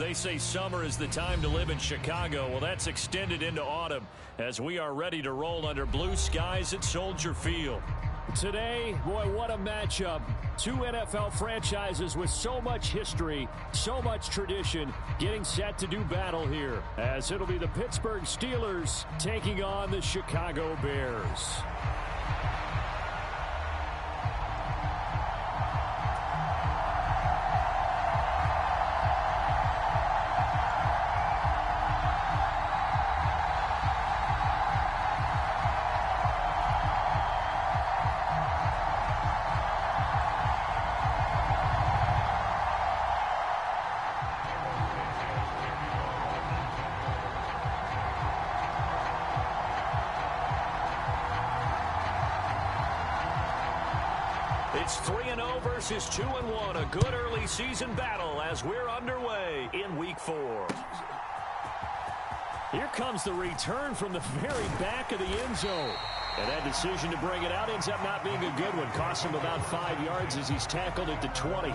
They say summer is the time to live in Chicago. Well, that's extended into autumn as we are ready to roll under blue skies at Soldier Field. Today, boy, what a matchup. Two NFL franchises with so much history, so much tradition, getting set to do battle here, as it'll be the Pittsburgh Steelers taking on the Chicago Bears. It's 3-0 versus 2-1. A good early season battle as we're underway in Week 4. Here comes the return from the very back of the end zone. And that decision to bring it out ends up not being a good one. Costs him about 5 yards as he's tackled at the 20.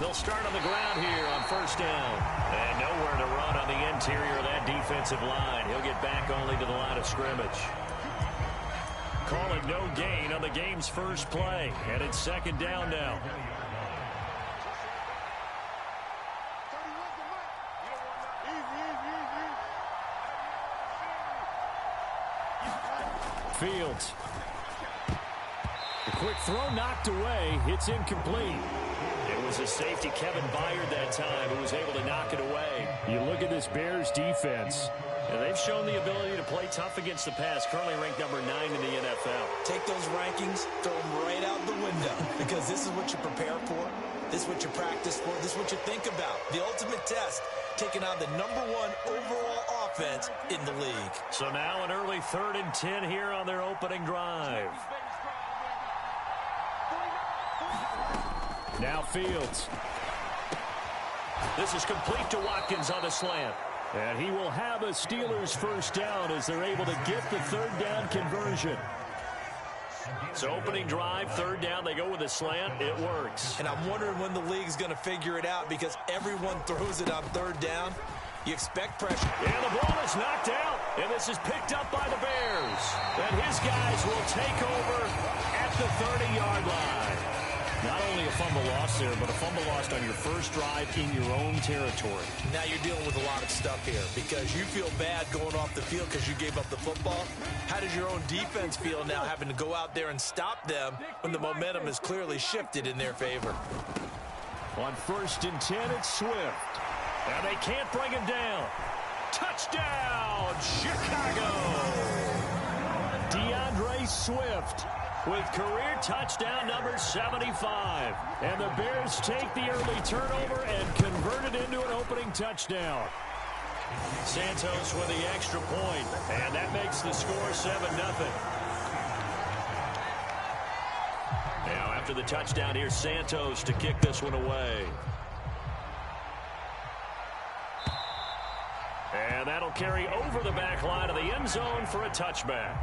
They'll start on the ground here on first down. And nowhere to run on the interior of that defensive line. He'll get back only to the line of scrimmage. Call it no gain on the game's first play. And it's second down now. Fields. The quick throw knocked away. It's incomplete. It was a safety, Kevin Byard, that time, who was able to knock it away. You look at this Bears defense, and they've shown the ability to play tough against the pass, currently ranked number 9 in the NFL. Take those rankings, throw them right out the window, because this is what you prepare for, this is what you practice for, this is what you think about. The ultimate test, taking on the #1 overall offense in the league. So now an early 3rd and 10 here on their opening drive. Now Fields. This is complete to Watkins on the slant. And he will have a Steelers first down as they're able to get the 3rd down conversion. So opening drive, 3rd down, they go with a slant. It works. And I'm wondering when the league's going to figure it out because everyone throws it on 3rd down. You expect pressure. And the ball is knocked out. And this is picked up by the Bears. And his guys will take over at the 30-yard line. Not only a fumble loss there, but a fumble lost on your first drive in your own territory. Now you're dealing with a lot of stuff here because you feel bad going off the field because you gave up the football. How does your own defense feel now having to go out there and stop them when the momentum is clearly shifted in their favor? On 1st and 10, it's Swift. And they can't bring him down. Touchdown, Chicago! DeAndre Swift with career touchdown number 75. And the Bears take the early turnover and convert it into an opening touchdown. Santos with the extra point, and that makes the score 7-0. Now after the touchdown, here's Santos to kick this one away. And that'll carry over the back line of the end zone for a touchback.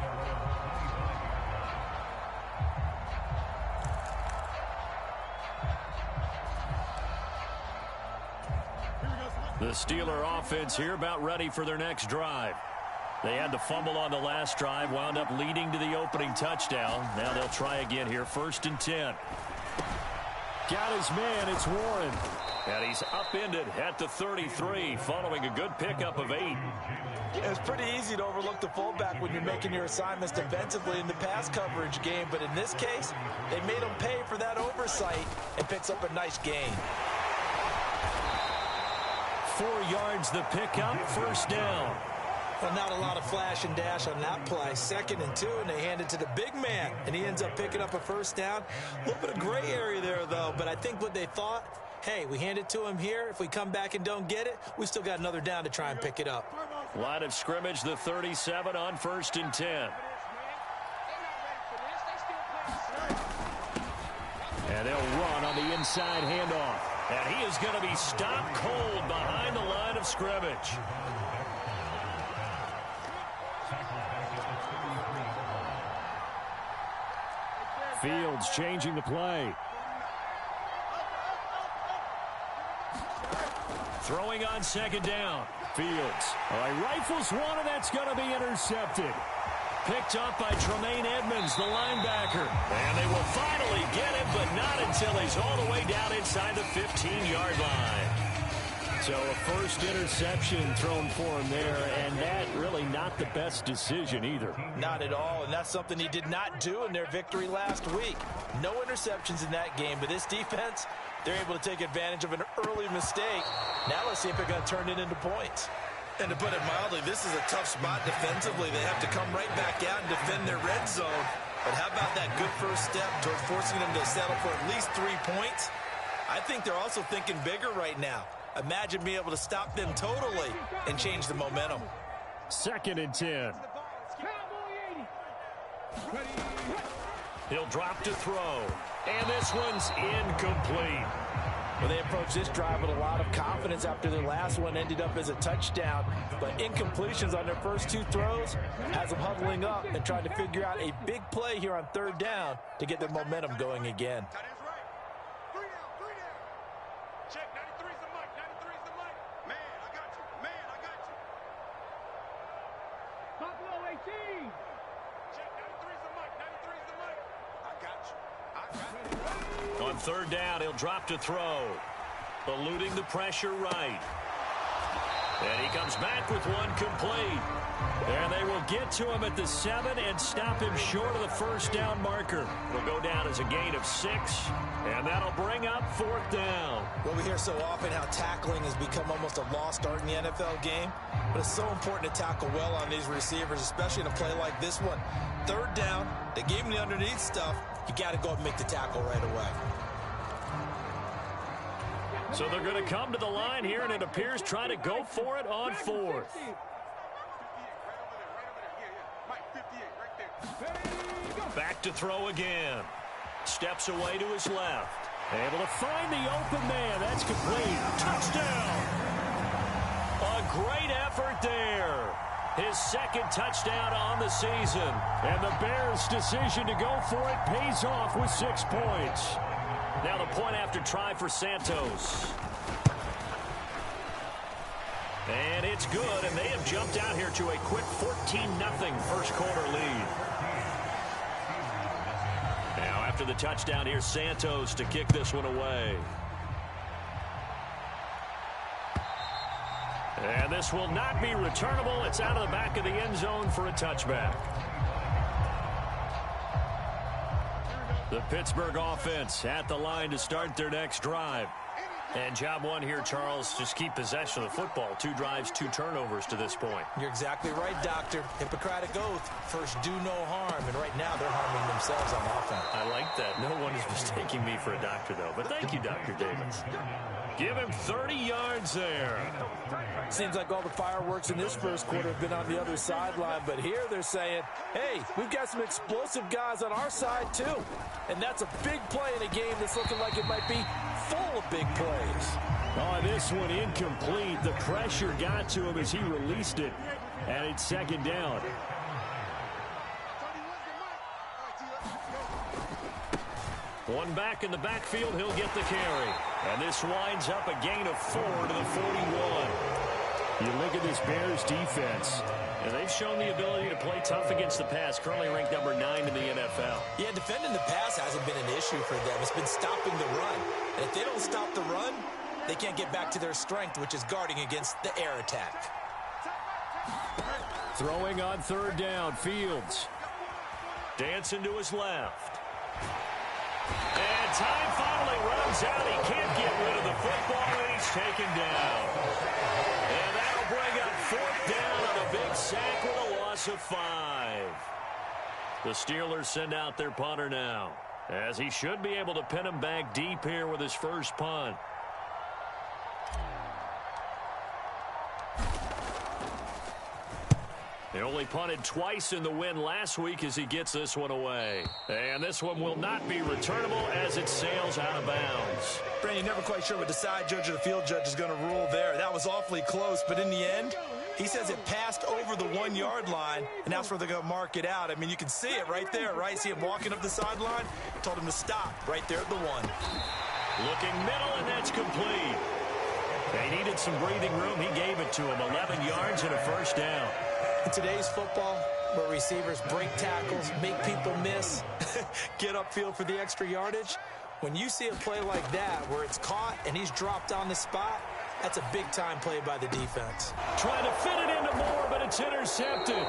The Steeler offense here about ready for their next drive. They had the fumble on the last drive, wound up leading to the opening touchdown. Now they'll try again here, 1st and 10. Got his man, it's Warren. And he's upended at the 33, following a good pickup of 8. It's pretty easy to overlook the fullback when you're making your assignments defensively in the pass coverage game. But in this case, they made him pay for that oversight and picks up a nice gain. 4 yards the pickup, 1st down. Well, not a lot of flash and dash on that play. 2nd and 2, and they hand it to the big man, and he ends up picking up a 1st down. A little bit of gray area there, though, but I think what they thought, hey, we hand it to him here. If we come back and don't get it, we still got another down to try and pick it up. Line of scrimmage, the 37 on 1st and 10. And they'll run on the inside handoff. And he is going to be stopped cold behind the line of scrimmage. Fields changing the play. Throwing on second down. Fields. All right, rifles one, and that's going to be intercepted. Picked up by Tremaine Edmonds, the linebacker. And they will finally get him, but not until he's all the way down inside the 15-yard line. So a first interception thrown for him there, and that really not the best decision either. Not at all, and that's something he did not do in their victory last week. No interceptions in that game, but this defense, they're able to take advantage of an early mistake. Now let's see if they're going to turn it into points. And to put it mildly, this is a tough spot defensively. They have to come right back out and defend their red zone. But how about that good first step towards forcing them to settle for at least 3 points? I think they're also thinking bigger right now. Imagine being able to stop them totally and change the momentum. 2nd and 10. He'll drop to throw. And this one's incomplete. Well, they approached this drive with a lot of confidence after their last one ended up as a touchdown. But incompletions on their first 2 throws has them huddling up and trying to figure out a big play here on 3rd down to get their momentum going again. On 3rd down, he'll drop to throw. Eluding the pressure right. And he comes back with one complete. And they will get to him at the 7 and stop him short of the 1st down marker. It'll go down as a gain of 6. And that'll bring up 4th down. Well, we hear so often how tackling has become almost a lost art in the NFL game. But it's so important to tackle well on these receivers, especially in a play like this one. 3rd down, they gave him the underneath stuff. You got to go and make the tackle right away. So they're going to come to the line here, and it appears try to go for it on 4th. Back to throw again. Steps away to his left. Able to find the open man. That's complete. Touchdown. A great effort there. His 2nd touchdown on the season. And the Bears' decision to go for it pays off with 6 points. Now the point after try for Santos. And it's good, and they have jumped out here to a quick 14-0 first quarter lead. Now after the touchdown, here's Santos to kick this one away. And this will not be returnable. It's out of the back of the end zone for a touchback. The Pittsburgh offense at the line to start their next drive. And job one here, Charles, just keep possession of the football. 2 drives, 2 turnovers to this point. You're exactly right, Doctor. Hippocratic oath, first do no harm. And right now they're harming themselves on offense. I like that. No one is mistaking me for a doctor, though. But thank you, Dr. Davis. Give him 30 yards there. Seems like all the fireworks in this first quarter have been on the other sideline. But here they're saying, hey, we've got some explosive guys on our side, too. And that's a big play in a game that's looking like it might be full of big plays. Oh, this one incomplete. The pressure got to him as he released it. And it's 2nd down. One back in the backfield, he'll get the carry. And this winds up a gain of 4 to the 41. You look at this Bears defense, and they've shown the ability to play tough against the pass, currently ranked number 9 in the NFL. Yeah, defending the pass hasn't been an issue for them. It's been stopping the run. And if they don't stop the run, they can't get back to their strength, which is guarding against the air attack. Throwing on 3rd down, Fields. Dancing to his left. And time finally runs out. He can't get rid of the football, and he's taken down. And that'll bring up 4th down on a big sack with a loss of 5. The Steelers send out their punter now, as he should be able to pin him back deep here with his first punt. They only punted twice in the win last week as he gets this one away. And this one will not be returnable as it sails out of bounds. Brandon, you're never quite sure what the side judge or the field judge is going to rule there. That was awfully close, but in the end, he says it passed over the 1-yard line, and that's where they're going to mark it out. I mean, you can see it right there, right? See him walking up the sideline? Told him to stop right there at the 1. Looking middle, and that's complete. They needed some breathing room. He gave it to him. 11 yards and a first down. In today's football, where receivers break tackles, make people miss, get upfield for the extra yardage, when you see a play like that where it's caught and he's dropped on the spot, that's a big-time play by the defense. Trying to fit it into Moore, but it's intercepted.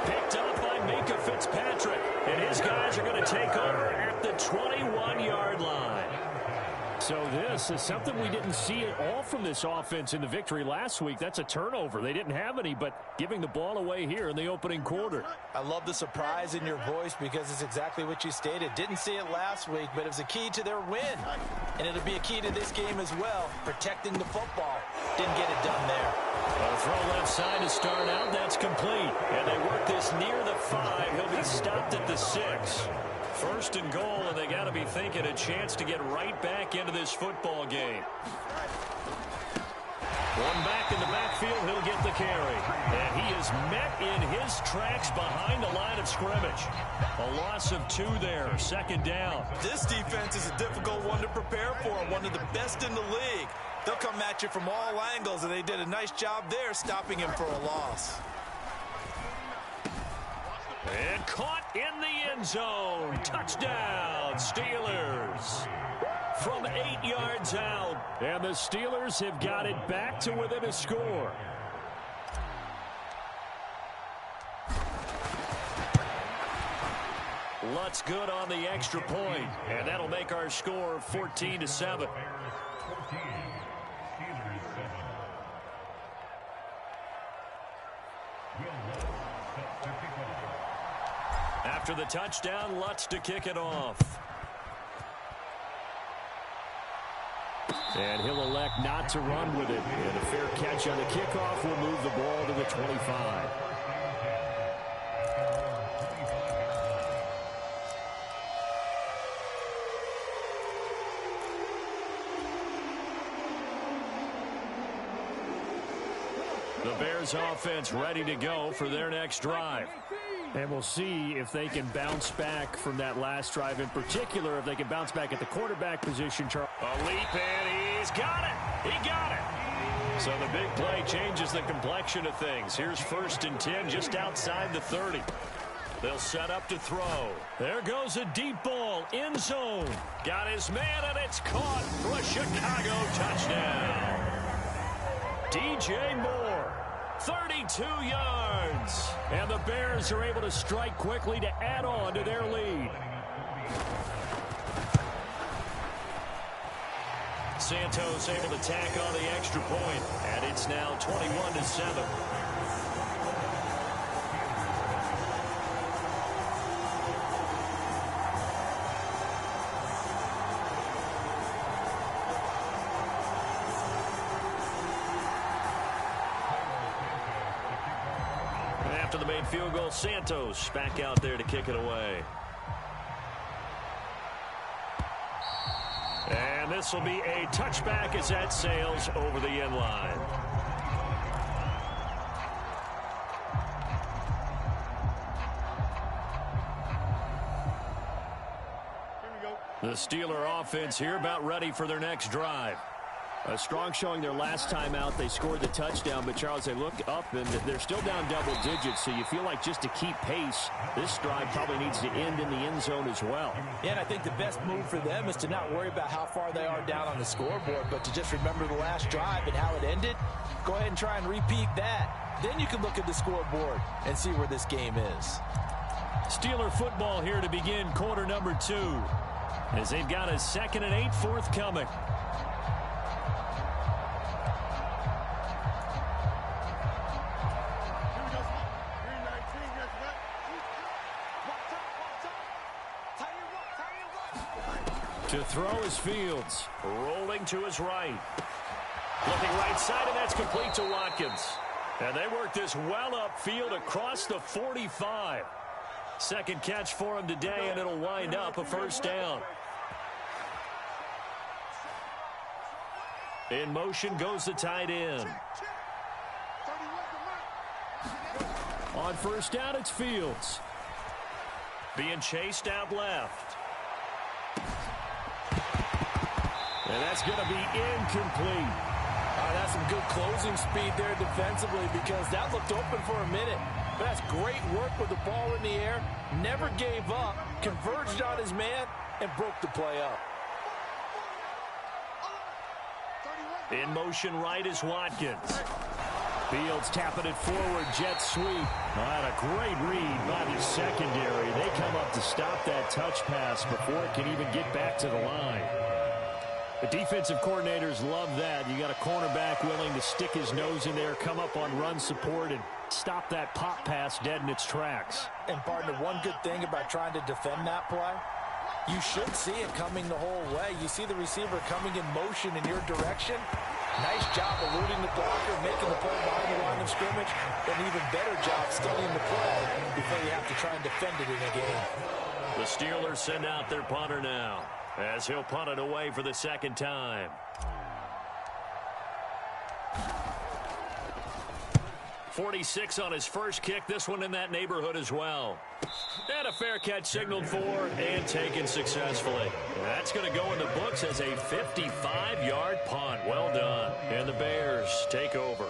Picked up by Minkah Fitzpatrick. And his guys are going to take over at the 21-yard line. So this is something we didn't see at all from this offense in the victory last week. That's a turnover. They didn't have any, but giving the ball away here in the opening quarter. I love the surprise in your voice because it's exactly what you stated. Didn't see it last week, but it was a key to their win. And it'll be a key to this game as well, protecting the football. Didn't get it done there. A throw left side to start out. That's complete. And they work this near the 5. He'll be stopped at the 6. First and goal, and they got to be thinking a chance to get right back into this football game. One back in the backfield, he'll get the carry. And he is met in his tracks behind the line of scrimmage. A loss of 2 there, second down. This defense is a difficult one to prepare for, one of the best in the league. They'll come at you from all angles, and they did a nice job there stopping him for a loss. And caught in the end zone. Touchdown, Steelers. From 8 yards out. And the Steelers have got it back to within a score. Lutz good on the extra point. And that'll make our score 14-7. After the touchdown, Lutz to kick it off. And he'll elect not to run with it. And a fair catch on the kickoff will move the ball to the 25. The Bears offense ready to go for their next drive. And we'll see if they can bounce back from that last drive. In particular, if they can bounce back at the quarterback position. A leap, and he's got it. He got it. So the big play changes the complexion of things. Here's 1st and 10 just outside the 30. They'll set up to throw. There goes a deep ball. End zone. Got his man, and it's caught for a Chicago touchdown. DJ Moore. 32 yards. And the Bears are able to strike quickly to add on to their lead. Santos able to tack on the extra point, and it's now 21-7. After the main field goal, Santos back out there to kick it away. And this will be a touchback as that sails over the end line. The Steeler offense here about ready for their next drive. A strong showing their last time out. They scored the touchdown, but Charles, they look up and they're still down double digits, so you feel like just to keep pace, this drive probably needs to end in the end zone as well. Yeah, and I think the best move for them is to not worry about how far they are down on the scoreboard, but to just remember the last drive and how it ended. Go ahead and try and repeat that. Then you can look at the scoreboard and see where this game is. Steeler football here to begin quarter number 2, as they've got a 2nd and 8 forthcoming. To throw is Fields. Rolling to his right. Looking right side, and that's complete to Watkins. And they work this well upfield across the 45. Second catch for him today, and it'll wind up a first down. In motion goes the tight end. On first down, it's Fields. Being chased out left. And that's going to be incomplete. That's some good closing speed there defensively because that looked open for a minute. But that's great work with the ball in the air. Never gave up, converged on his man, and broke the play up. In motion right is Watkins. Fields tapping it forward, jet sweep. And a great read by the secondary. They come up to stop that touch pass before it can even get back to the line. The defensive coordinators love that. You got a cornerback willing to stick his nose in there, come up on run support, and stop that pop pass dead in its tracks. And, partner, one good thing about trying to defend that play, you should see it coming the whole way. You see the receiver coming in motion in your direction. Nice job eluding the blocker, making the play behind the line of scrimmage. An even better job studying the play before you have to try and defend it in a game. The Steelers send out their punter now, as he'll punt it away for the second time. .46 on his first kick. This one in that neighborhood as well. And a fair catch signaled for and taken successfully. That's going to go in the books as a 55-yard punt. Well done. And the Bears take over.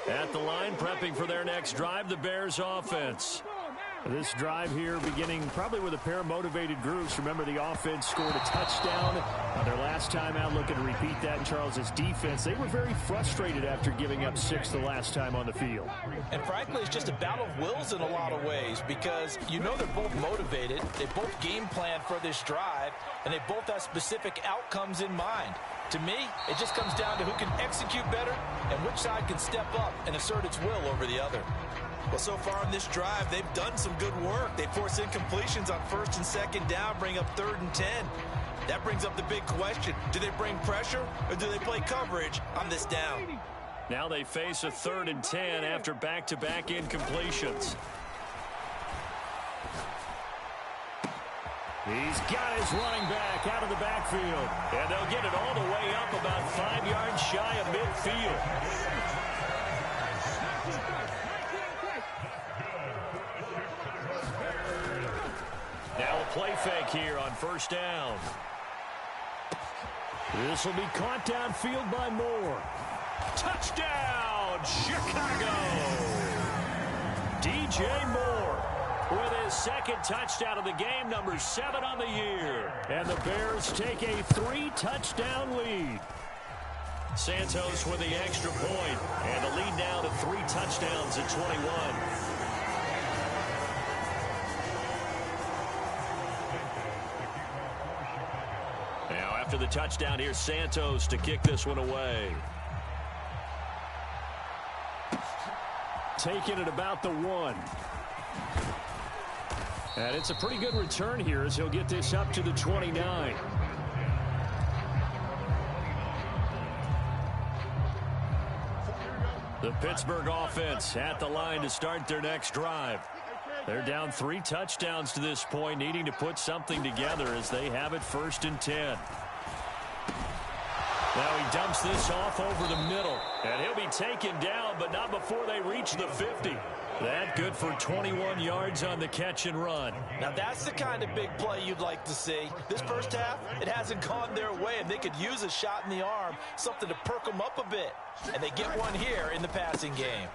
At the line, prepping for their next drive, the Bears offense. This drive here beginning probably with a pair of motivated groups. Remember, the offense scored a touchdown their last time out, looking to repeat that in Charles's defense. They were very frustrated after giving up 6 the last time on the field. And frankly, it's just a battle of wills in a lot of ways because you know they're both motivated. They both game plan for this drive, and they both have specific outcomes in mind. To me, it just comes down to who can execute better and which side can step up and assert its will over the other. Well, so far in this drive, they've done some good work. They force incompletions on first and second down, bring up 3rd and 10. That brings up the big question. Do they bring pressure or do they play coverage on this down? Now they face a 3rd and 10 after back-to-back incompletions. He's got his running back out of the backfield. And they'll get it all the way up about 5 yards shy of midfield. Now a play fake here on first down. This will be caught downfield by Moore. Touchdown, Chicago! DJ Moore with his second touchdown of the game, number 7 on the year. And the Bears take a 3-touchdown lead. Santos with the extra point, and the lead now to 3 touchdowns at 21. Now after the touchdown, here's Santos to kick this one away. Taking it about the 1. And it's a pretty good return here as he'll get this up to the 29. The Pittsburgh offense at the line to start their next drive. They're down 3 touchdowns to this point, needing to put something together as they have it 1st and 10. Now he dumps this off over the middle, and he'll be taken down, but not before they reach the 50. That good for 21 yards on the catch and run. Now that's the kind of big play you'd like to see. This first half, it hasn't gone their way, and they could use a shot in the arm, something to perk them up a bit. And they get one here in the passing game.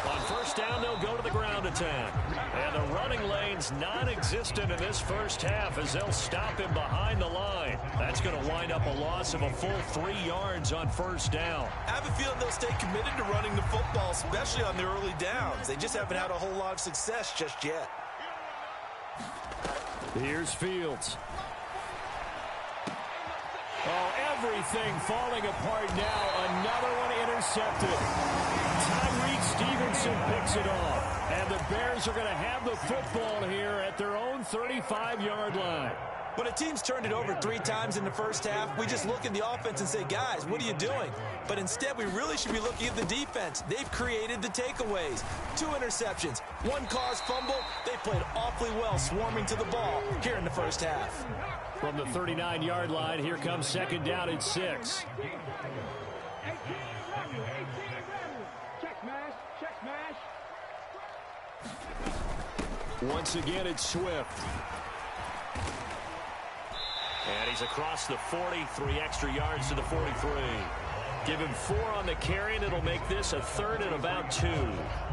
On first down, they'll go to the ground attack. And the running lane's non-existent in this first half as they'll stop him behind the line. That's going to wind up a loss of a full 3 yards on first down. I have a feeling they'll stay committed to running the football, especially on the early downs. They just haven't had a whole lot of success just yet. Here's Fields. Oh, everything falling apart now. Another one intercepted. Tyreek Stevenson picks it off. And the Bears are going to have the football here at their own 35-yard line. When a team's turned it over 3 times in the first half, we just look at the offense and say, guys, what are you doing? But instead, we really should be looking at the defense. They've created the takeaways. 2 interceptions, 1 caused fumble. They played awfully well swarming to the ball here in the first half. From the 39-yard line, here comes 2nd down and 6. Once again, it's Swift. And he's across the 40, 3 extra yards to the 43. Give him 4 on the carry, and it'll make this a 3rd and about 2.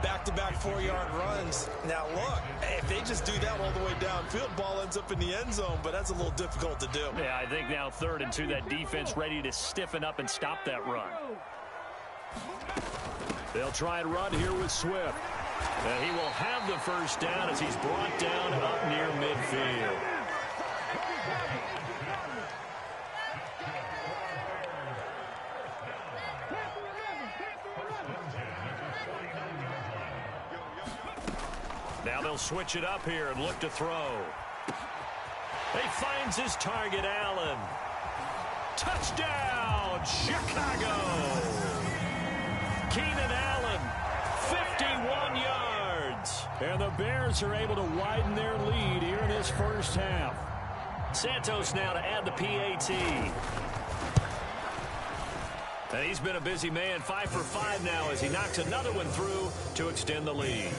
Back-to-back 4-yard runs. Now, look, if they just do that all the way downfield, ball ends up in the end zone, but that's a little difficult to do. Yeah, I think now 3rd and 2, that defense ready to stiffen up and stop that run. They'll try and run here with Swift. And he will have the first down as he's brought down up near midfield. Now they'll switch it up here and look to throw. He finds his target, Allen. Touchdown, Chicago! Keenan Allen, 51 yards. And the Bears are able to widen their lead here in this first half. Santos now to add the PAT. And he's been a busy man, 5 for 5 now as he knocks another one through to extend the lead.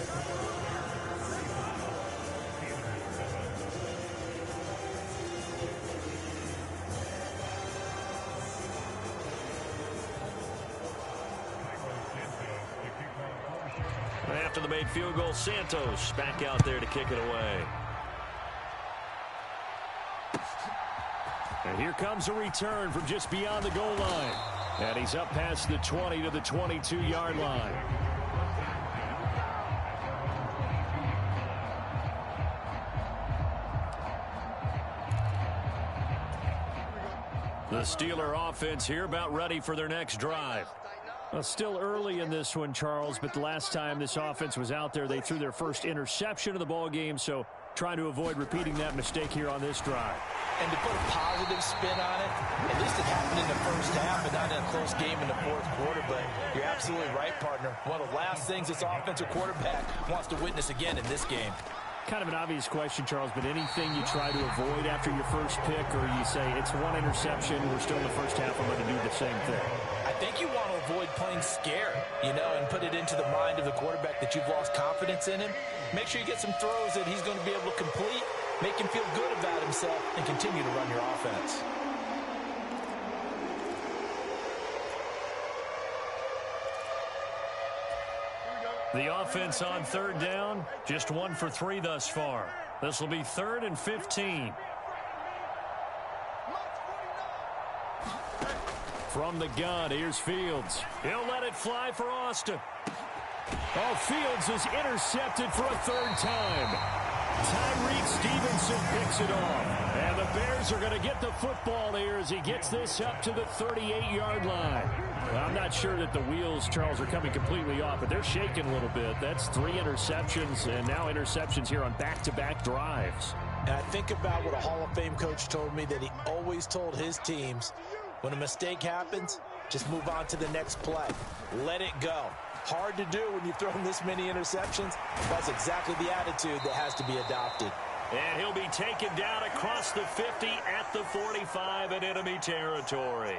After the made field goal, Santos back out there to kick it away. And here comes a return from just beyond the goal line. And he's up past the 20 to the 22-yard line. The Steeler offense here about ready for their next drive. Well, still early in this one, Charles, but the last time this offense was out there, they threw their first interception of the ball game, so trying to avoid repeating that mistake here on this drive. And to put a positive spin on it, at least it happened in the first half and not in a close game in the fourth quarter, but you're absolutely right, partner. One of the last things this offensive quarterback wants to witness again in this game. Kind of an obvious question, Charles, but anything you try to avoid after your first pick, or you say it's 1 interception, we're still in the first half, I'm going to do the same thing? I think you want to avoid playing scared, and put it into the mind of the quarterback that you've lost confidence in him. Make sure you get some throws that he's going to be able to complete, make him feel good about himself, and continue to run your offense. The offense on 3rd down, just 1 for 3 thus far. This will be 3rd and 15. From the gun, here's Fields. He'll let it fly for Austin. Oh, Fields is intercepted for a 3rd time. Tyreek Stevenson picks it off. And the Bears are going to get the football here as he gets this up to the 38-yard line. Well, I'm not sure that the wheels, Charles, are coming completely off, but they're shaking a little bit. That's 3 interceptions, and now interceptions here on back-to-back drives. And I think about what a Hall of Fame coach told me, that he always told his teams, when a mistake happens, just move on to the next play. Let it go. Hard to do when you've thrown this many interceptions. That's exactly the attitude that has to be adopted. And he'll be taken down across the 50 at the 45 in enemy territory.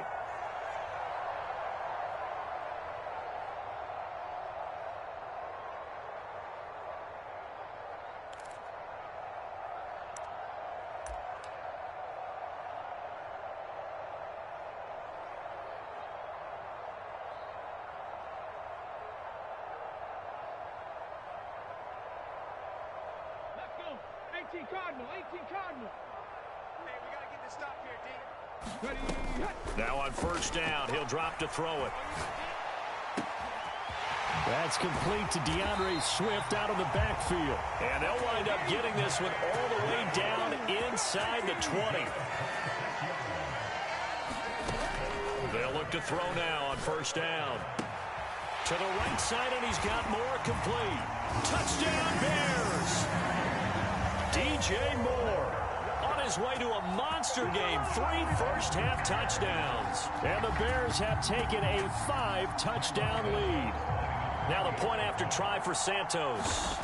Cardinal, 18 Cardinal. Hey, we got to get this stop here, D. Ready. Now on 1st down, he'll drop to throw it. That's complete to DeAndre Swift out of the backfield. And they'll wind up getting this one all the way down inside the 20. They'll look to throw now on 1st down. To the right side, and he's got more complete. Touchdown, Bears! DJ Moore on his way to a monster game. 3 first-half touchdowns. And the Bears have taken a 5-touchdown lead. Now the point after try for Santos.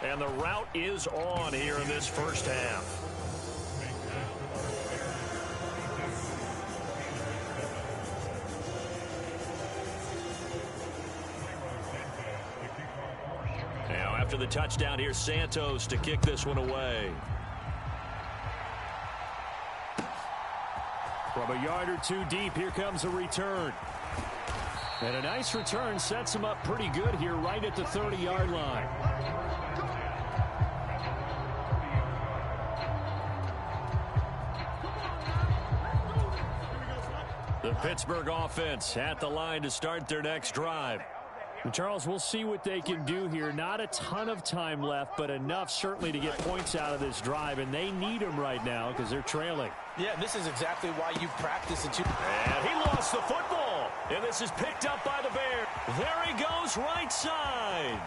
And the route is on here in this first half. Now after the touchdown, here's Santos to kick this one away. From a yard or two deep, here comes a return. And a nice return sets him up pretty good here right at the 30-yard line. The Pittsburgh offense at the line to start their next drive. And Charles, we'll see what they can do here. Not a ton of time left, but enough certainly to get points out of this drive, and they need them right now because they're trailing. Yeah, this is exactly why you practice it. And he lost the football, and this is picked up by the Bears. There he goes, right side.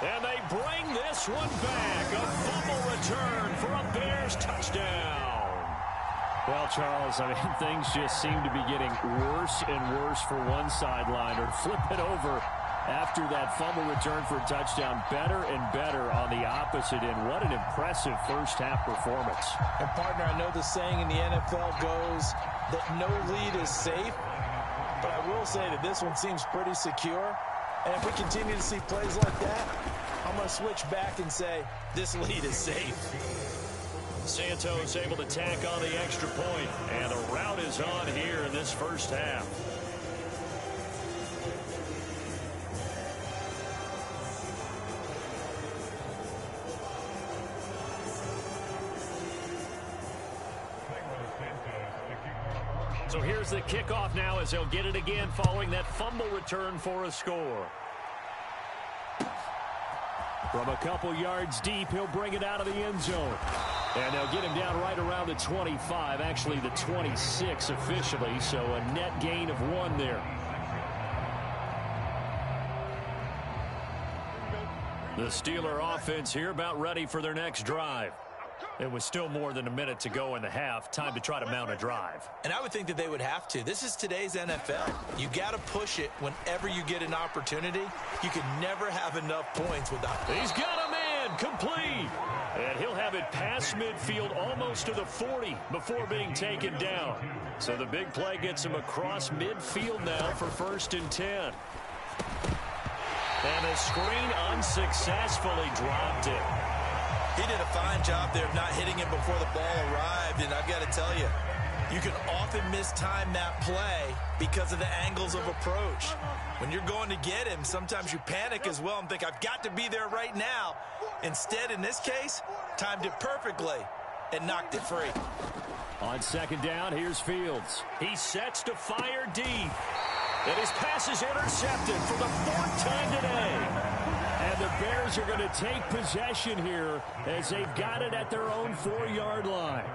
And they bring this one back. A fumble return for a Bears touchdown. Well, Charles, I mean, things just seem to be getting worse and worse for one sideline. Or flip it over after that fumble return for a touchdown. Better and better on the opposite end. What an impressive first-half performance. And, partner, I know the saying in the NFL goes that no lead is safe. But I will say that this one seems pretty secure. And if we continue to see plays like that, I'm going to switch back and say this lead is safe. Santos able to tack on the extra point, and the route is on here in this first half. So here's the kickoff now as they'll get it again following that fumble return for a score. From a couple yards deep, he'll bring it out of the end zone. And they'll get him down right around the 25, actually the 26 officially, so a net gain of 1 there. The Steeler offense here about ready for their next drive. It was still more than a minute to go in the half. Time to try to mount a drive. And I would think that they would have to. This is today's NFL. You got to push it whenever you get an opportunity. You can never have enough points without. He's got a man complete. And he'll have it past midfield almost to the 40 before being taken down. So the big play gets him across midfield now for 1st and 10. And the screen unsuccessfully dropped it. He did a fine job there of not hitting it before the ball arrived, and I've got to tell you, you can often mistime that play because of the angles of approach. When you're going to get him, sometimes you panic as well and think, I've got to be there right now. Instead, in this case, timed it perfectly and knocked it free. On 2nd down, here's Fields. He sets to fire deep. And his pass is intercepted for the 4th time today. And the Bears are going to take possession here as they've got it at their own 4-yard line.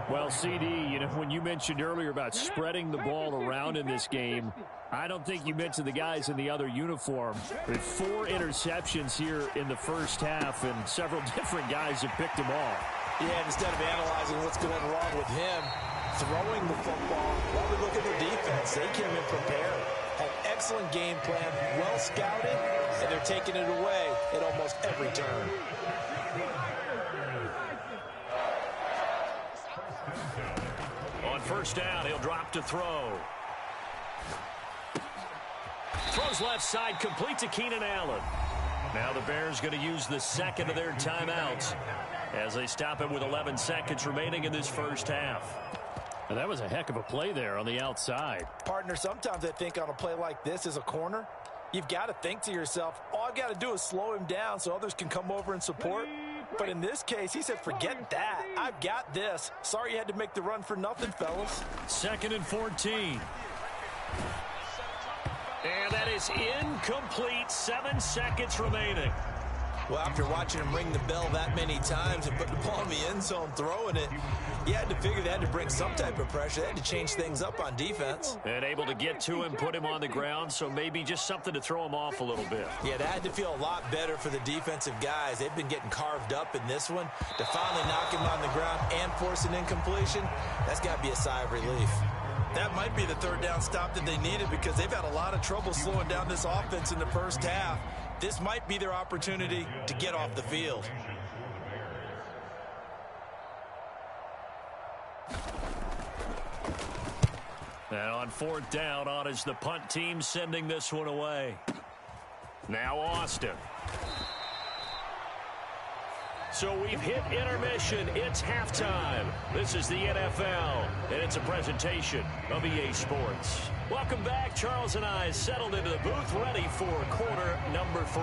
Well, CD, you know, when you mentioned earlier about spreading the ball around in this game, I don't think you mentioned the guys in the other uniform. With 4 interceptions here in the first half, and several different guys have picked them off. Yeah, instead of analyzing what's going wrong with him, throwing the football, while we look at the defense, they came in prepared. An excellent game plan, well scouted, and they're taking it away at almost every turn. On 1st down, he'll drop to throw. Throws left side, complete to Keenan Allen. Now the Bears going to use the 2nd of their timeouts as they stop it with 11 seconds remaining in this first half. And that was a heck of a play there on the outside. Partner, sometimes I think on a play like this as a corner, you've got to think to yourself, all I've got to do is slow him down so others can come over and support. But in this case, he said, forget that. I've got this. Sorry you had to make the run for nothing, fellas. 2nd and 14. And that is incomplete. 7 seconds remaining. Well, after watching him ring the bell that many times and put the ball in the end zone throwing it, you had to figure they had to bring some type of pressure. They had to change things up on defense. And able to get to him, put him on the ground, so maybe just something to throw him off a little bit. Yeah, that had to feel a lot better for the defensive guys. They've been getting carved up in this one. To finally knock him on the ground and force an incompletion, that's got to be a sigh of relief. That might be the third down stop that they needed because they've had a lot of trouble slowing down this offense in the first half. This might be their opportunity to get off the field. And on fourth down, on is the punt team sending this one away. Now Austin. So we've hit intermission. It's halftime. This is the NFL, and it's a presentation of EA Sports. Welcome back. Charles and I settled into the booth, ready for quarter number 3.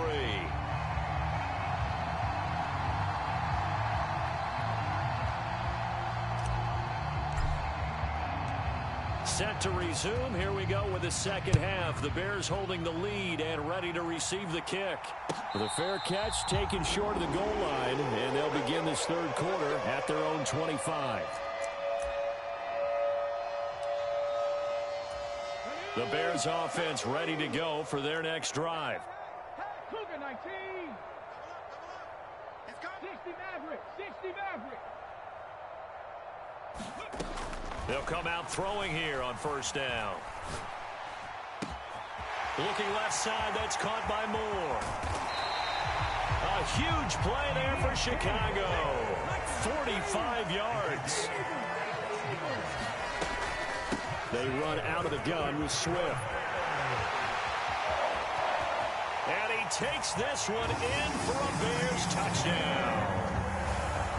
Set to resume. Here we go with the second half. The Bears holding the lead and ready to receive the kick. The fair catch taken short of the goal line, and they'll begin this third quarter at their own 25. The Bears offense ready to go for their next drive. Cougar 19. 60 Maverick. 60 Maverick. They'll come out throwing here on first down. Looking left side, that's caught by Moore. A huge play there for Chicago. 45 yards. They run out of the gun with Swift. And he takes this one in for a Bears touchdown.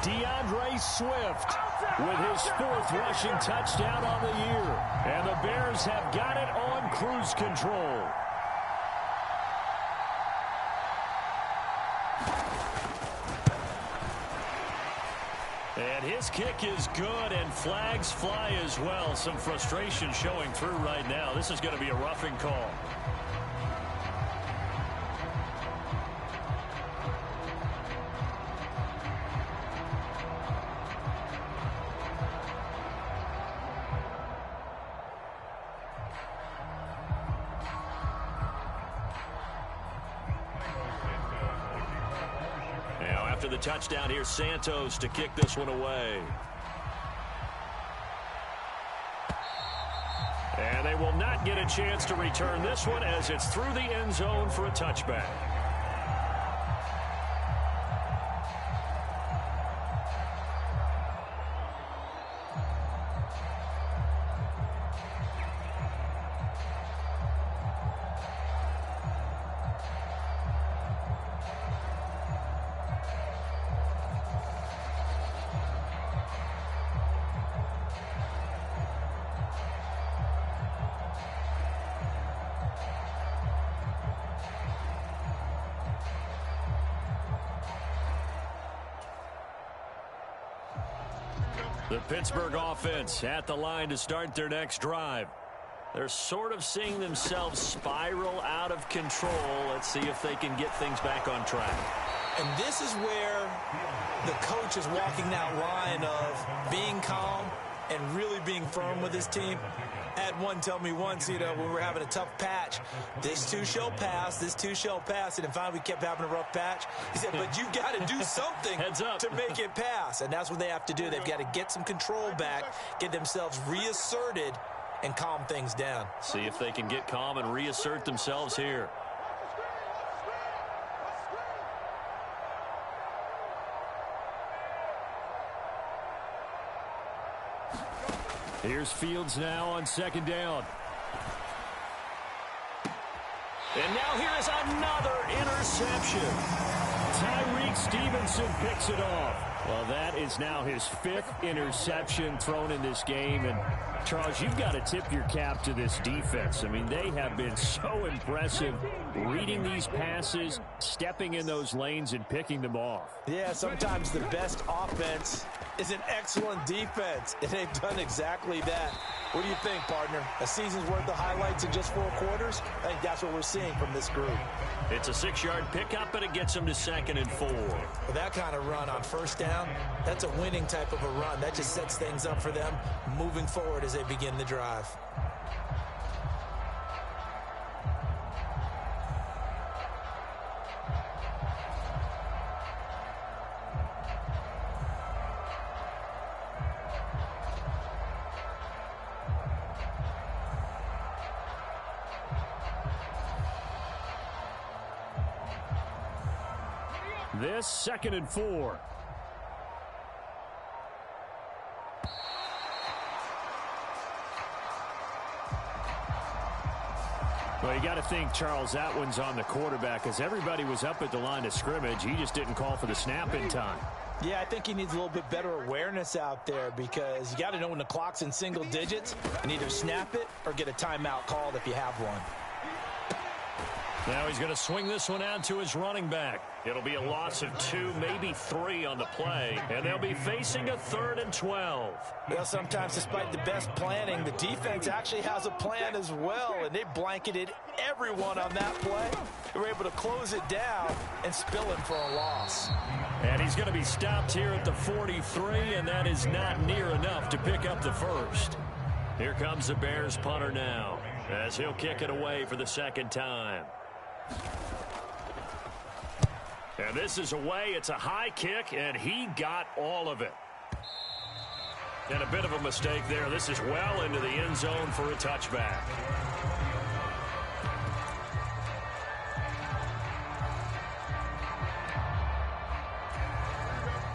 DeAndre Swift with his 4th rushing touchdown on the year. And the Bears have got it on cruise control. And his kick is good, and flags fly as well. Some frustration showing through right now. This is going to be a roughing call. After the touchdown, here's Santos to kick this one away. And they will not get a chance to return this one as it's through the end zone for a touchback. The Pittsburgh offense at the line to start their next drive. They're sort of seeing themselves spiral out of control. Let's see if they can get things back on track. And this is where the coach is walking that line of being calm and really being firm with his team. I had one tell me once, when we were having a tough patch, this too shall pass, this too shall pass. And then finally we kept having a rough patch. He said, but you got to do something to make it pass. And that's what they have to do. They've got to get some control back, get themselves reasserted, and calm things down. See if they can get calm and reassert themselves here. Here's Fields now on second down. And now here is another interception. Tyreek Stevenson picks it off. Well, that is now his 5th interception thrown in this game. And, Charles, you've got to tip your cap to this defense. I mean, they have been so impressive reading these passes, stepping in those lanes, and picking them off. Yeah, sometimes the best offense is an excellent defense, and they've done exactly that. What do you think, partner? A season's worth of highlights in just 4 quarters? I think that's what we're seeing from this group. It's a 6-yard pickup, and it gets them to 2nd and 4. With that kind of run on first down, that's a winning type of a run. That just sets things up for them moving forward as they begin the drive. This 2nd and 4. Well, you got to think, Charles, that one's on the quarterback as everybody was up at the line of scrimmage. He just didn't call for the snap in time. Yeah, I think he needs a little bit better awareness out there because you got to know when the clock's in single digits and either snap it or get a timeout called if you have one. Now he's going to swing this one out to his running back. It'll be a loss of 2, maybe 3 on the play, and they'll be facing a 3rd and 12. Well, sometimes despite the best planning, the defense actually has a plan as well, and they blanketed everyone on that play. They were able to close it down and spill it for a loss. And he's going to be stopped here at the 43, and that is not near enough to pick up the first. Here comes the Bears punter now, as he'll kick it away for the 2nd time. And this is away. It's a high kick, and he got all of it. And a bit of a mistake there. This is well into the end zone for a touchback.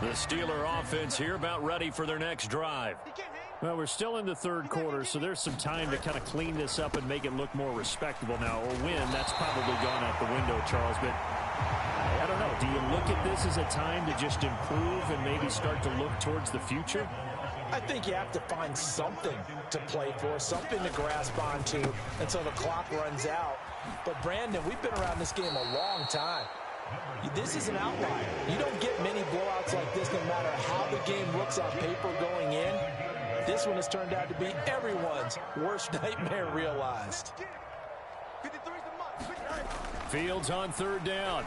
The Steeler offense here about ready for their next drive. Well, we're still in the 3rd quarter, so there's some time to kind of clean this up and make it look more respectable now. Or win, that's probably gone out the window, Charles. But I don't know. Do you look at this as a time to just improve and maybe start to look towards the future? I think you have to find something to play for, something to grasp onto until the clock runs out. But, Brandon, we've been around this game a long time. This is an outlier. You don't get many blowouts like this no matter how the game looks on paper going in. This one has turned out to be everyone's worst nightmare realized. Fields on 3rd down.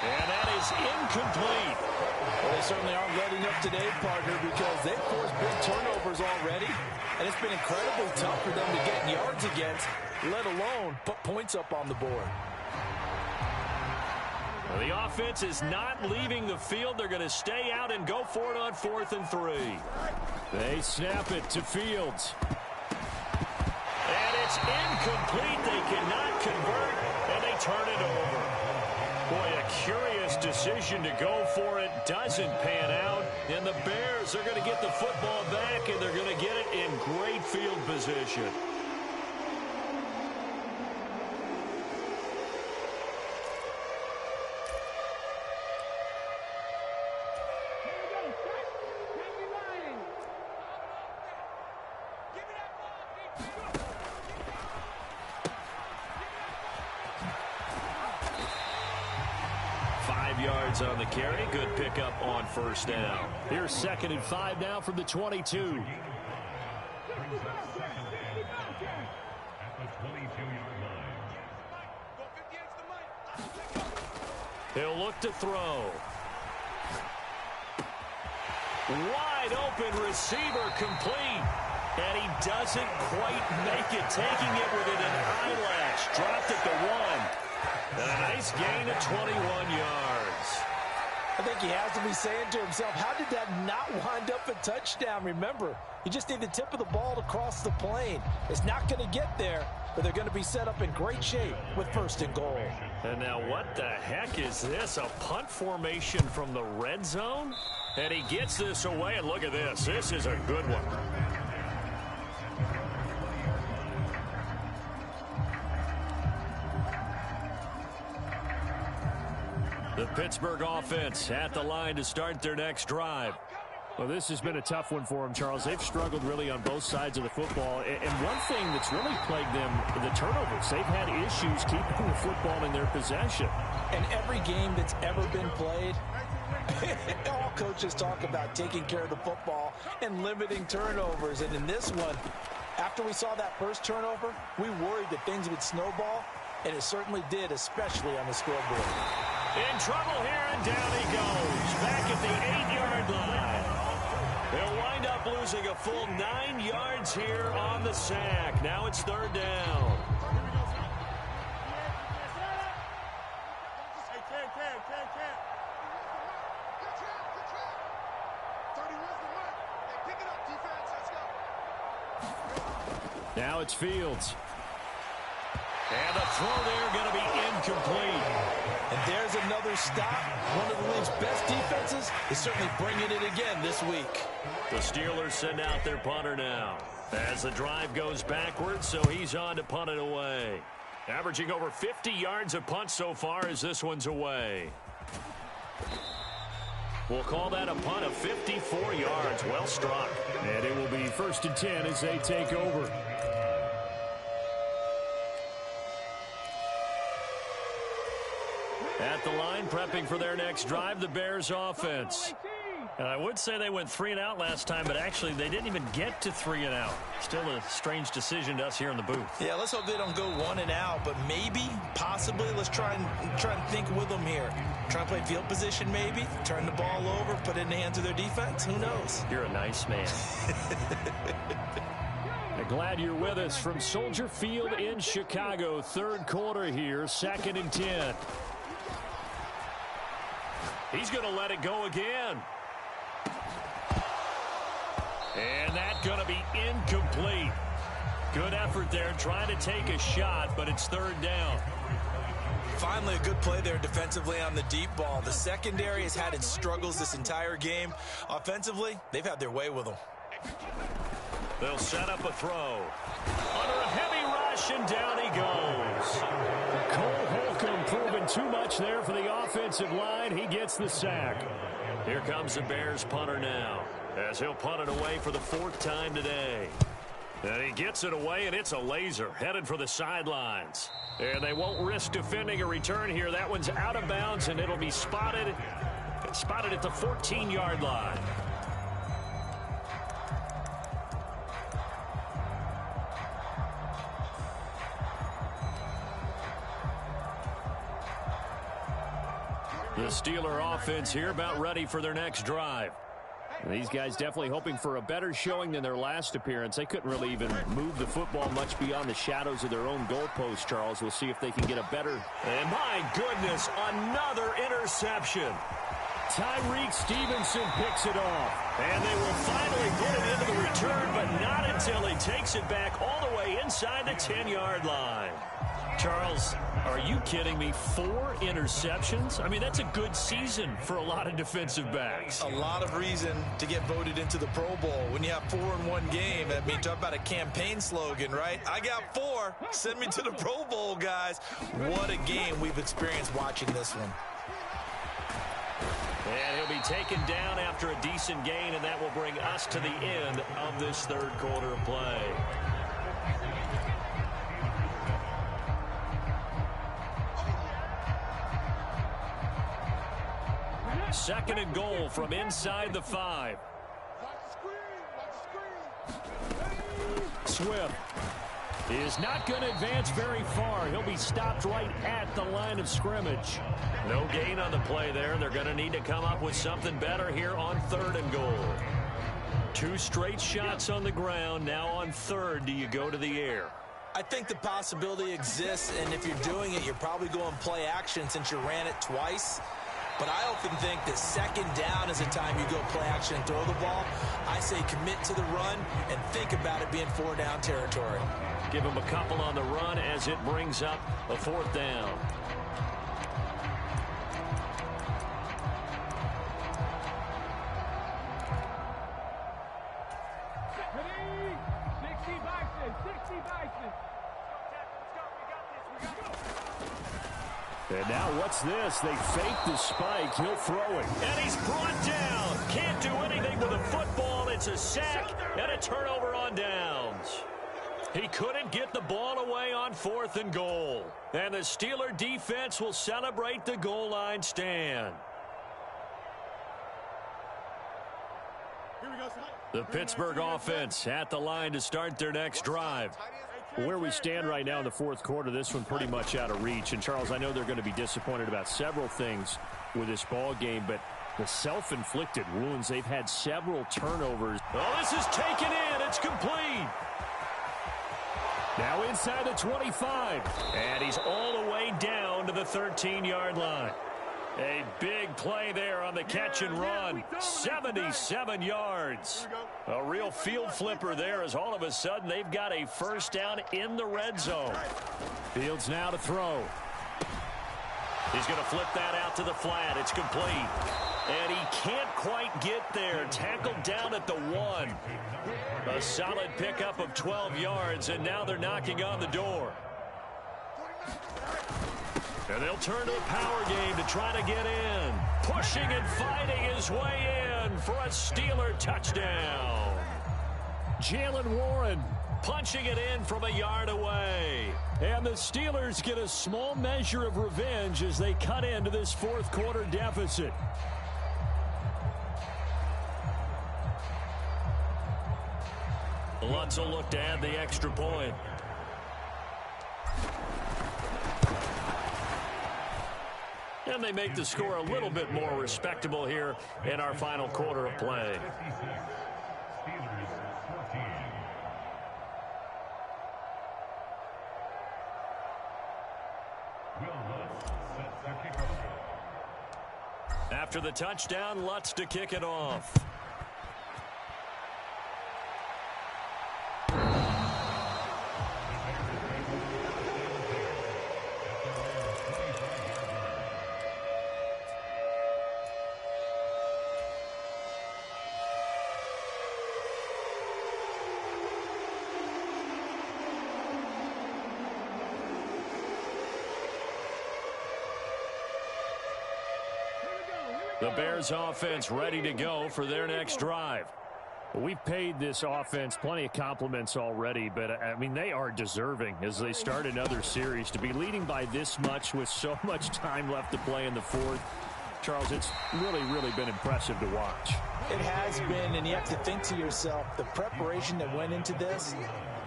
And that is incomplete. Well, they certainly aren't letting up today, partner, because they've forced big turnovers already, and it's been incredibly tough for them to get yards against, let alone put points up on the board. Well, the offense is not leaving the field. They're going to stay out and go for it on 4th and 3. They snap it to Fields. And it's incomplete. They cannot convert, and they turn it over. Boy, a curious decision to go for it. Doesn't pan out, and the Bears are going to get the football back, and they're going to get it in great field position. On the carry. Good pickup on 1st down. Here's 2nd and 5 now from the 22. He'll look to throw. Wide open receiver complete. And he doesn't quite make it. Taking it within an eyelash. Dropped it to 1. And a nice gain of 21 yards. I think he has to be saying to himself, how did that not wind up a touchdown? Remember, you just need the tip of the ball to cross the plane. It's not going to get there, but they're going to be set up in great shape with 1st and goal. And now what the heck is this? A punt formation from the red zone? And he gets this away, and look at this. This is a good one. The Pittsburgh offense at the line to start their next drive. Well, this has been a tough one for them, Charles. They've struggled really on both sides of the football. And one thing that's really plagued them, the turnovers. They've had issues keeping the football in their possession. And every game that's ever been played, All coaches talk about taking care of the football and limiting turnovers. And in this one, after we saw that first turnover, we worried that things would snowball, and it certainly did, especially on the scoreboard. In trouble here, and down he goes. Back at the 8-yard line. They'll wind up losing a full 9 yards here on the sack. Now it's third down. Now it's Fields. And the throw there going to be incomplete. And there's another stop. One of the league's best defenses is certainly bringing it again this week. The Steelers send out their punter now as the drive goes backwards, so he's on to punt it away. Averaging over 50 yards of punt so far as this one's away. We'll call that a punt of 54 yards. Well struck. And it will be 1st and 10 as they take over. At the line, prepping for their next drive, the Bears offense. And I would say they went 3 and out last time, but actually they didn't even get to 3 and out. Still a strange decision to us here in the booth. Yeah, let's hope they don't go 1 and out, but maybe, possibly, let's try and think with them here. Try and play field position maybe, turn the ball over, put it in the hands of their defense. Who knows? You're a nice man. Glad you're with us from Soldier Field in Chicago. Third quarter here, 2nd and 10. He's going to let it go again. And that's going to be incomplete. Good effort there trying to take a shot, but it's third down. Finally, a good play there defensively on the deep ball. The secondary has had its struggles this entire game. Offensively, they've had their way with them. They'll set up a throw. Under a heavy rush, and down he goes. Cole Holcomb proving too much there for the offensive line. He gets the sack. Here comes the Bears punter now, as he'll punt it away for the 4th time today. And he gets it away, and it's a laser headed for the sidelines. And they won't risk defending a return here. That one's out of bounds, and it'll be spotted at the 14-yard line. The Steeler offense here about ready for their next drive. And these guys definitely hoping for a better showing than their last appearance. They couldn't really even move the football much beyond the shadows of their own goalpost, Charles. We'll see if they can get a better. And my goodness, another interception. Tyreek Stevenson picks it off. And they will finally put it into the return, but not until he takes it back all the way inside the 10-yard line. Charles, are you kidding me? 4 interceptions? I mean, that's a good season for a lot of defensive backs. A lot of reason to get voted into the Pro Bowl. When you have 4 in one game, I mean, talk about a campaign slogan, right? I got 4. Send me to the Pro Bowl, guys. What a game we've experienced watching this one. And he'll be taken down after a decent gain, and that will bring us to the end of this third quarter of play. Second and goal from inside the 5. Swift is not going to advance very far. He'll be stopped right at the line of scrimmage. No gain on the play there. They're going to need to come up with something better here on 3rd and goal. 2 straight shots on the ground. Now on 3rd, do you go to the air? I think the possibility exists, and if you're doing it, you're probably going play action since you ran it twice. But I often think that 2nd down is a time you go play action and throw the ball. I say commit to the run and think about it being 4-down territory. Give him a couple on the run as it brings up a 4th down. And now what's this? They fake the spike. He'll throw it. And he's brought down. Can't do anything with the football. It's a sack and a turnover on downs. He couldn't get the ball away on 4th and goal. And the Steeler defense will celebrate the goal line stand. The Pittsburgh offense at the line to start their next drive. Where we stand right now in the fourth quarter, this one pretty much out of reach. And, Charles, I know they're going to be disappointed about several things with this ball game, but the self-inflicted wounds, they've had several turnovers. Oh, this is taken in. It's complete. Now inside the 25. And he's all the way down to the 13-yard line. A big play there on the catch and run. 77 yards. A real field flipper there as all of a sudden they've got a first down in the red zone. Fields now to throw. He's going to flip that out to the flat. It's complete. And he can't quite get there. Tackled down at the 1. A solid pickup of 12 yards, and now they're knocking on the door. And they'll turn to the power game to try to get in. Pushing and fighting his way in for a Steeler touchdown. Jaylen Warren punching it in from a yard away. And the Steelers get a small measure of revenge as they cut into this fourth quarter deficit. Lutz will look to add the extra point. And they make the score a little bit more respectable here in our final quarter of play. After the touchdown, Lutz to kick it off. The Bears offense ready to go for their next drive. We've paid this offense plenty of compliments already, but, I mean, they are deserving as they start another series. To be leading by this much with so much time left to play in the fourth, Charles, it's really, really been impressive to watch. It has been, and you have to think to yourself, the preparation that went into this,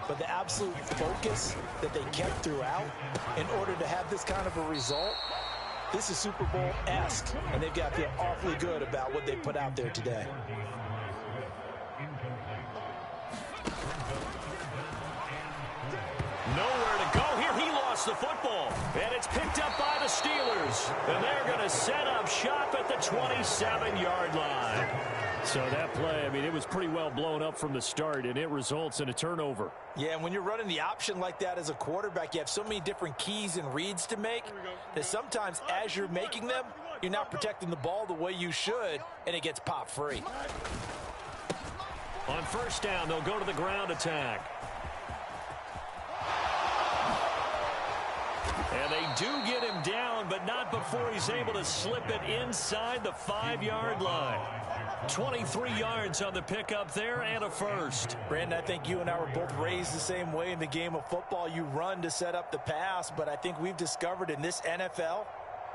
but the absolute focus that they kept throughout in order to have this kind of a result. This is Super Bowl-esque, and they've got to feel awfully good about what they put out there today. Nowhere to go here. He lost the football, and it's picked up by the Steelers. And they're going to set up shop at the 27-yard line. So that play, I mean, it was pretty well blown up from the start, and it results in a turnover. Yeah, and when you're running the option like that as a quarterback, you have so many different keys and reads to make that sometimes as you're making them, you're not protecting the ball the way you should, and it gets popped free. On first down, they'll go to the ground attack. And they do get him down, but not before he's able to slip it inside the 5-yard line. 23 yards on the pickup there and a first. Brandon, I think you and I were both raised the same way in the game of football. You run to set up the pass, but I think we've discovered in this NFL,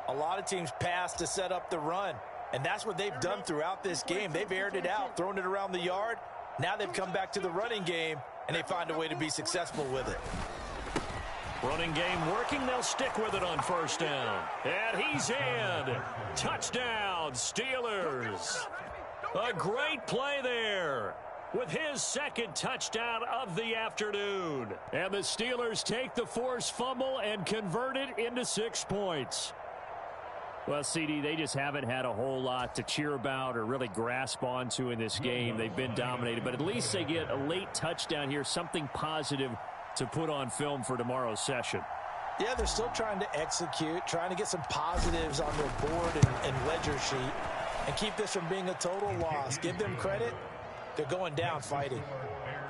a lot of teams pass to set up the run. And that's what they've done throughout this game. They've aired it out, thrown it around the yard. Now they've come back to the running game, and they find a way to be successful with it. Running game working. They'll stick with it on first down. And he's in. Touchdown, Steelers. A great play there with his second touchdown of the afternoon. And the Steelers take the forced fumble and convert it into 6 points. Well, CD, they just haven't had a whole lot to cheer about or really grasp onto in this game. They've been dominated, but at least they get a late touchdown here, something positive to put on film for tomorrow's session. Yeah, they're still trying to execute, trying to get some positives on their board and ledger sheet and keep this from being a total loss. Give them credit. They're going down fighting.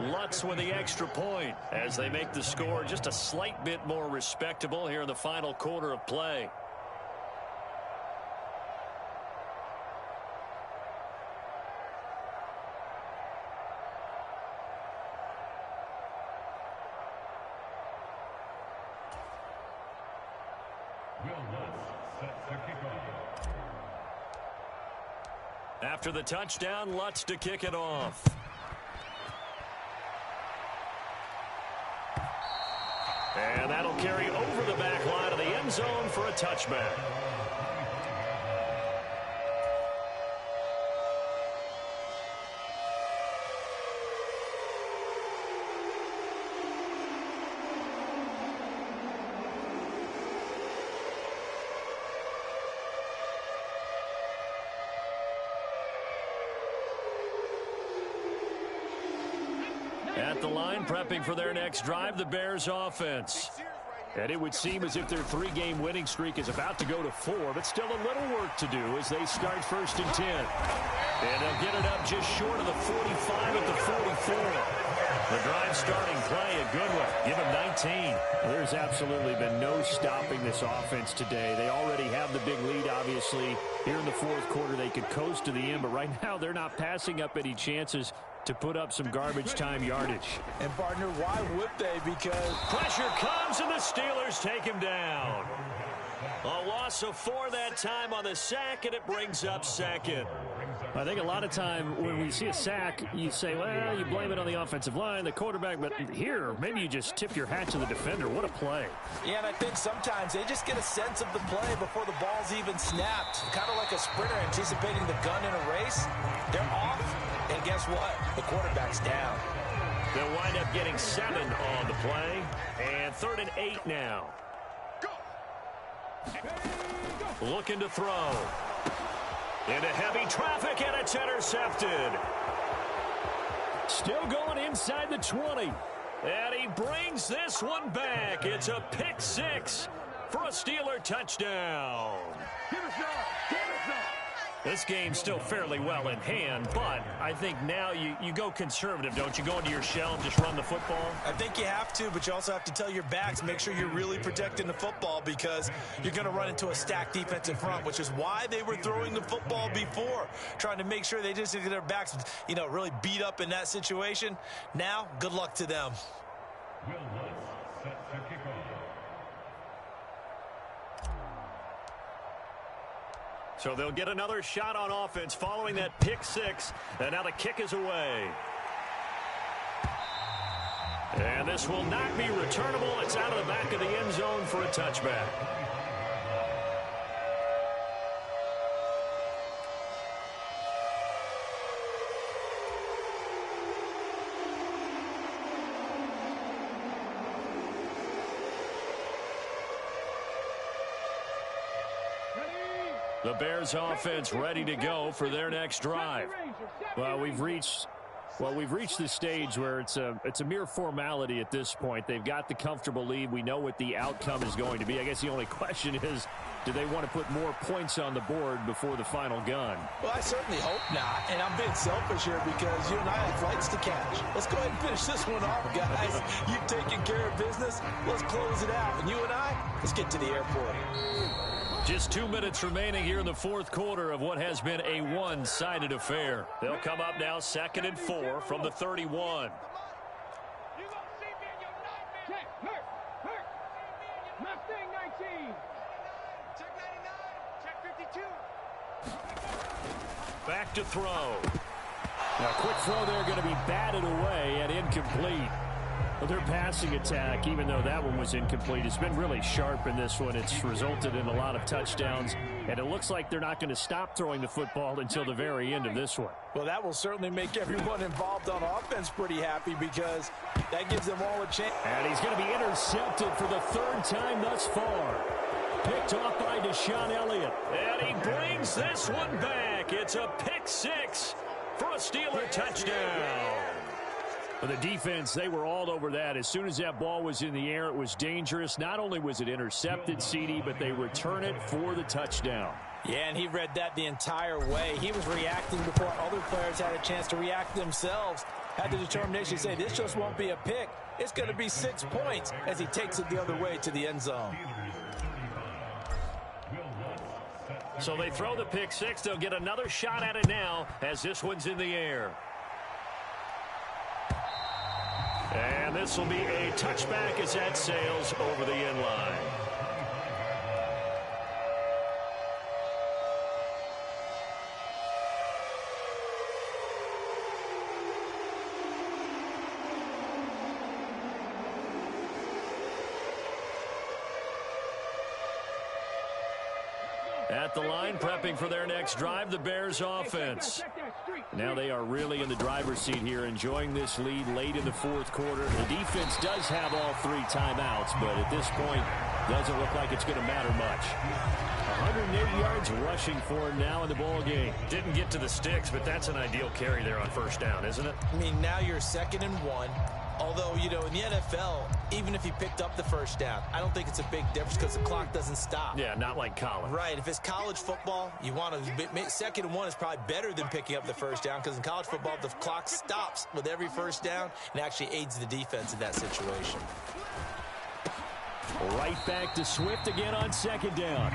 Lutz with the extra point as they make the score just a slight bit more respectable here in the final quarter of play. After the touchdown, Lutz to kick it off. And that'll carry over the back line of the end zone for a touchback. At the line, prepping for their next drive, the Bears offense. And it would seem as if their 3-game winning streak is about to go to 4, but still a little work to do as they start 1st and 10. And they'll get it up just short of the 45 at the 44. The drive starting play, a good one. Give them 19. There's absolutely been no stopping this offense today. They already have the big lead, obviously. Here in the 4th quarter, they could coast to the end, but right now they're not passing up any chances to put up some garbage time yardage. And, partner, why would they? Because pressure comes and the Steelers take him down. A loss of 4 that time on the sack, and it brings up 2nd. I think a lot of time when we see a sack, you say, well, you blame it on the offensive line, the quarterback, but here, maybe you just tip your hat to the defender. What a play. Yeah, and I think sometimes they just get a sense of the play before the ball's even snapped. Kind of like a sprinter anticipating the gun in a race. They're off, and guess what? The quarterback's down. They'll wind up getting 7 on the play, and 3rd and 8 now. Looking to throw. Into heavy traffic, and it's intercepted. Still going inside the 20. And he brings this one back. It's a pick 6 for a Steeler touchdown. This game's still fairly well in hand, but I think now you go conservative, don't you? Go into your shell and just run the football? I think you have to, but you also have to tell your backs, make sure you're really protecting the football because you're going to run into a stacked defensive front, which is why they were throwing the football before, trying to make sure they just get their backs, really beat up in that situation. Now, good luck to them. So they'll get another shot on offense following that pick 6. And now the kick is away. And this will not be returnable. It's out of the back of the end zone for a touchback. The Bears offense ready to go for their next drive. Well, we've reached the stage where it's a mere formality at this point. They've got the comfortable lead. We know what the outcome is going to be. I guess the only question is, do they want to put more points on the board before the final gun? Well, I certainly hope not. And I'm being selfish here because you and I have flights to catch. Let's go ahead and finish this one off, guys. You've taken care of business. Let's close it out. And you and I, let's get to the airport. Just 2 minutes remaining here in the 4th quarter of what has been a one-sided affair. They'll come up now 2nd and 4 from the 31. Mustang 19. Check 99. Check 52. Back to throw. Now, quick throw there going to be batted away and incomplete. Well, their passing attack, even though that one was incomplete, has been really sharp in this one. It's resulted in a lot of touchdowns, and it looks like they're not going to stop throwing the football until the very end of this one. Well, that will certainly make everyone involved on offense pretty happy because that gives them all a chance. And he's going to be intercepted for the 3rd time thus far. Picked off by Deshaun Elliott. And he brings this one back. It's a pick 6 for a Steeler touchdown. For the defense, they were all over that. As soon as that ball was in the air, it was dangerous. Not only was it intercepted, CD, but they return it for the touchdown. Yeah, and he read that the entire way. He was reacting before other players had a chance to react themselves. Had the determination to say, this just won't be a pick. It's going to be 6 points as he takes it the other way to the end zone. So they throw the pick 6. They'll get another shot at it now as this one's in the air. And this will be a touchback as that sails over the end line. at the line, prepping for their next drive, the Bears offense. Now they are really in the driver's seat here, enjoying this lead late in the fourth quarter. The defense does have all 3 timeouts, but at this point, doesn't look like it's going to matter much. 180 yards rushing for him now in the ball game. Didn't get to the sticks, but that's an ideal carry there on first down, isn't it? I mean, now you're 2nd and 1. Although, you know, in the NFL, even if he picked up the first down, I don't think it's a big difference because the clock doesn't stop. Yeah, not like college. Right. If it's college football, you want to 2nd and 1 is probably better than picking up the first down because in college football, the clock stops with every first down and actually aids the defense in that situation. Right back to Swift again on 2nd down.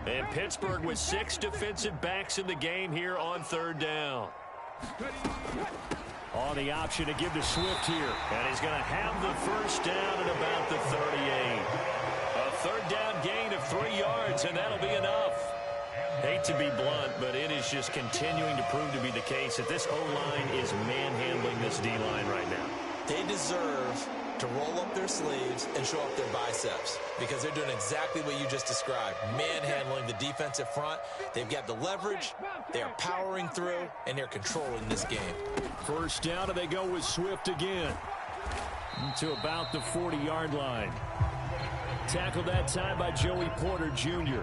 And Pittsburgh with 6 defensive backs in the game here on 3rd down. On the option to give to Swift here. And he's going to have the first down at about the 38. A 3rd down gain of 3 yards, and that'll be enough. Hate to be blunt, but it is just continuing to prove to be the case that this O-line is manhandling this D-line right now. They deserve to roll up their sleeves and show up their biceps because they're doing exactly what you just described, manhandling the defensive front. They've got the leverage, they're powering through, and they're controlling this game. First down, and they go with Swift again to about the 40-yard line. Tackled that time by Joey Porter Jr.